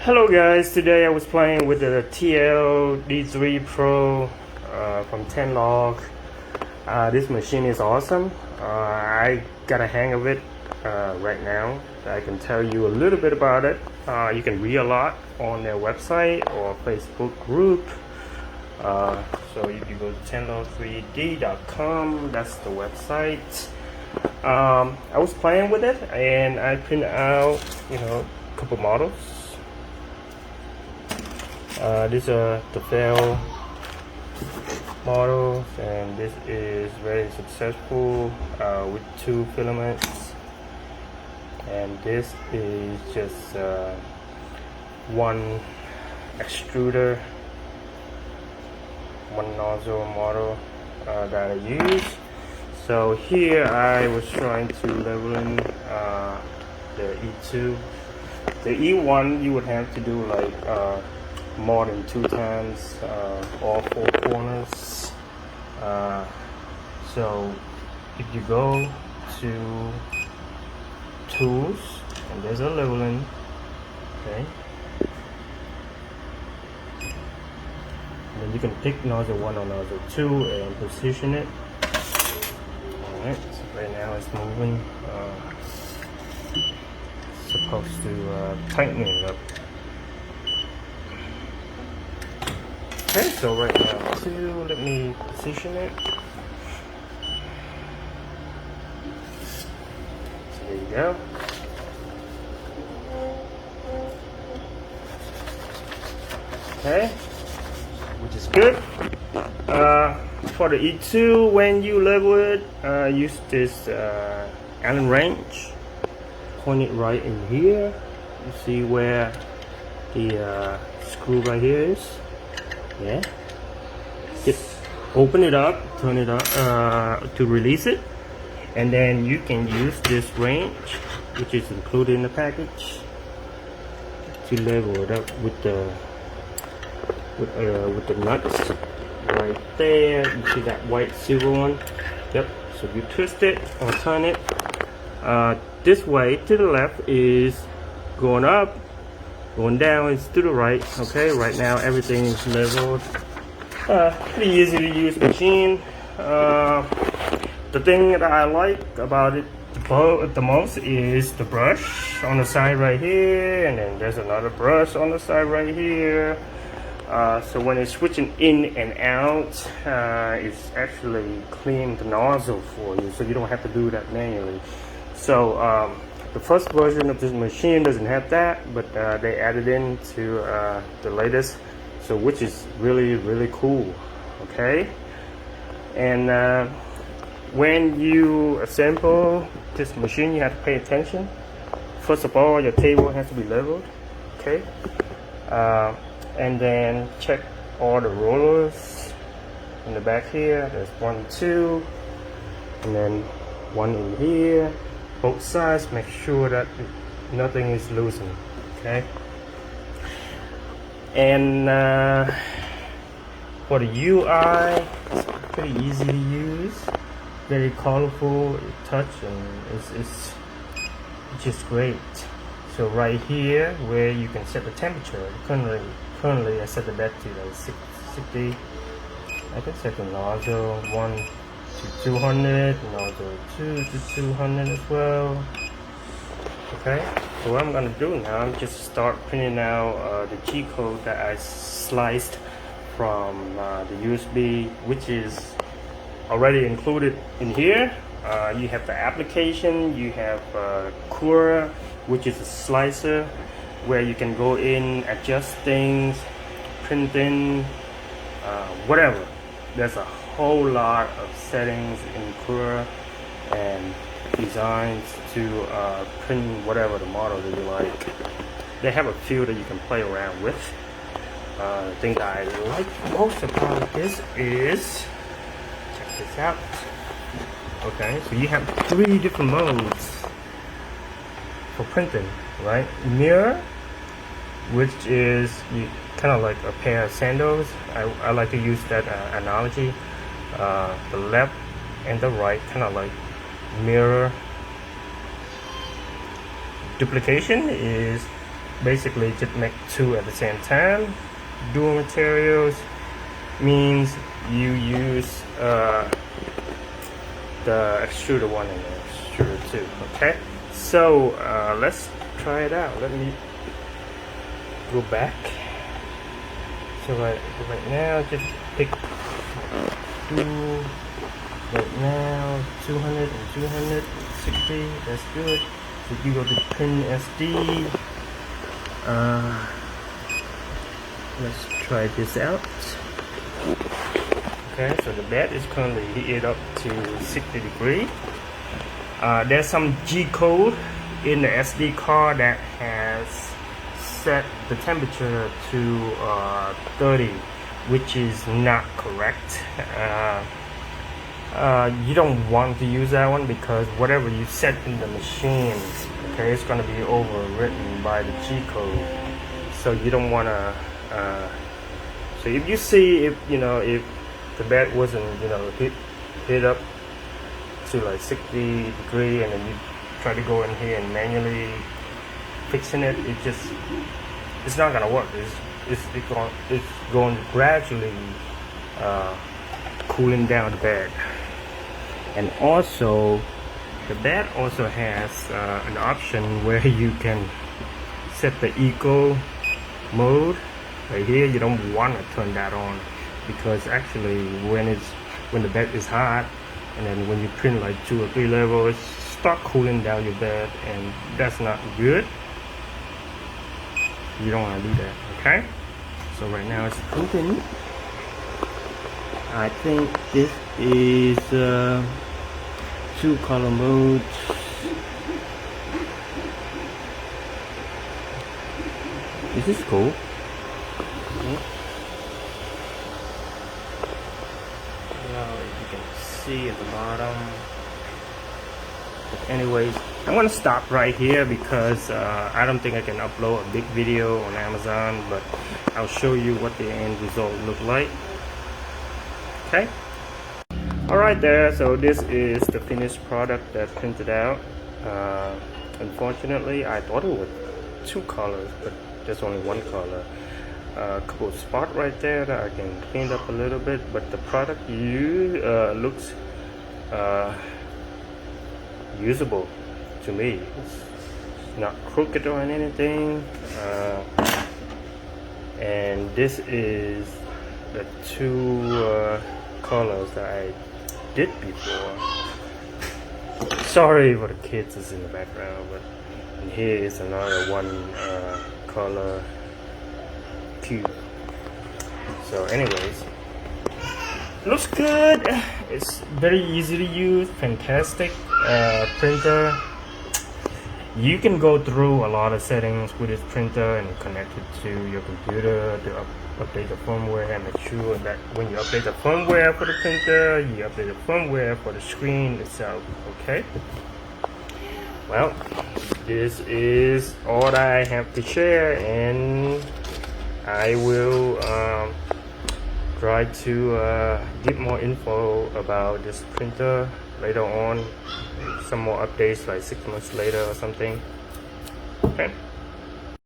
Hello guys, today I was playing with the TL-D3 Pro from TENLOG. This machine is awesome. I got a hang of it right now. I can tell you a little bit about it. You can read a lot on their website or Facebook group. So if you go to tenlog3d.com, that's the website. I was playing with it and I printed out, a couple models. These are the fail models, and this is very successful with 2 filaments, and this is just one extruder, 1 nozzle model that I use. So here I was trying to level in the E2. The E1 you would have to do like more than 2 times all 4 corners. So if you go to tools and there's a leveling, okay, and then you can pick nozzle 1 or nozzle 2 and position it. Alright, so right now it's moving. Supposed to tighten it up. Okay, so right now 2, let me position it. So there you go. Okay, which is good. For the E2, when you level it, use this Allen wrench. Point it right in here. You see where the screw right here is? Yeah, just open it up, turn it up to release it, and then you can use this wrench, which is included in the package, to level it up with the nuts right there. You see that white silver one? Yep. So you twist it or turn it this way. To the left is going up. Going down is to the right. Okay, right now everything is leveled. Pretty easy to use machine. The thing that I like about it the most is the brush on the side right here, and then there's another brush on the side right here. So when it's switching in and out, it's actually clean the nozzle for you, so you don't have to do that manually. So the first version of this machine doesn't have that, but they added in to the latest, so which is really cool. Okay, and when you assemble this machine, you have to pay attention. First of all, your table has to be leveled. Okay, and then check all the rollers in the back here. There's 1, 2, and then 1 in here. Both sides, make sure that nothing is loosened. Okay, and for the UI, it's pretty easy to use, very colorful touch, and it's just great. So right here where you can set the temperature, currently I set the back to like 60. I can set the nozzle 1 to 200, nozzle 2 to 200 as well. Okay, so what I'm gonna do now, I'm just start printing out the G code that I sliced from the USB, which is already included in here. You have the application, you have Cura, which is a slicer where you can go in, adjust things, print in, whatever. There's a whole lot of settings in Cura and designs to print whatever the model that you like. They have a few that you can play around with. The thing that I like most about this is, check this out. Okay, so you have 3 different modes for printing, right? Mirror, which is kind of like a pair of sandals. I like to use that analogy. The left and the right kind of like mirror. Duplication is basically just make two at the same time. Dual materials means you use the extruder 1 and the extruder 2. Okay, so let's try it out. Let me go back. So right now, just pick two. Right now, 200 and 260. That's good. So you go to pin SD. Let's try this out. Okay, so the bed is currently heated up to 60 degrees. There's some G code in the SD card that has set the temperature to 30, which is not correct. You don't want to use that one because whatever you set in the machine, okay, it's going to be overwritten by the G code. So you don't want to. So if you see if the bed wasn't hit up to like 60 degrees and then you try to go in here and manually fixing it, it's not gonna work. It's going to gradually cooling down the bed. And also the bed also has an option where you can set the eco mode right here. You don't want to turn that on because actually when the bed is hot and then when you print like 2 or 3 levels, start cooling down your bed, and that's not good. You don't want to do that. Okay, so right now it's printing. I think this is 2 color mode. This is cool. Now you can see at the bottom. But anyways, I'm gonna stop right here because I don't think I can upload a big video on Amazon, but I'll show you what the end result look like. Okay. Alright there, so this is the finished product that's printed out. Unfortunately, I thought it was 2 colors, but there's only 1 color. A couple of spots right there that I can clean up a little bit, but the product looks usable to me. It's not crooked or anything. And this is the 2 colors that I did before. Sorry for the kids is in the background, but here is another 1 color cube. So anyways, looks good. It's very easy to use, fantastic printer. You can go through a lot of settings with this printer and connect it to your computer to update the firmware and make sure that when you update the firmware for the printer, you update the firmware for the screen itself. Okay, well, this is all I have to share, and I will try to get more info about this printer later on, some more updates like 6 months later or something. Okay.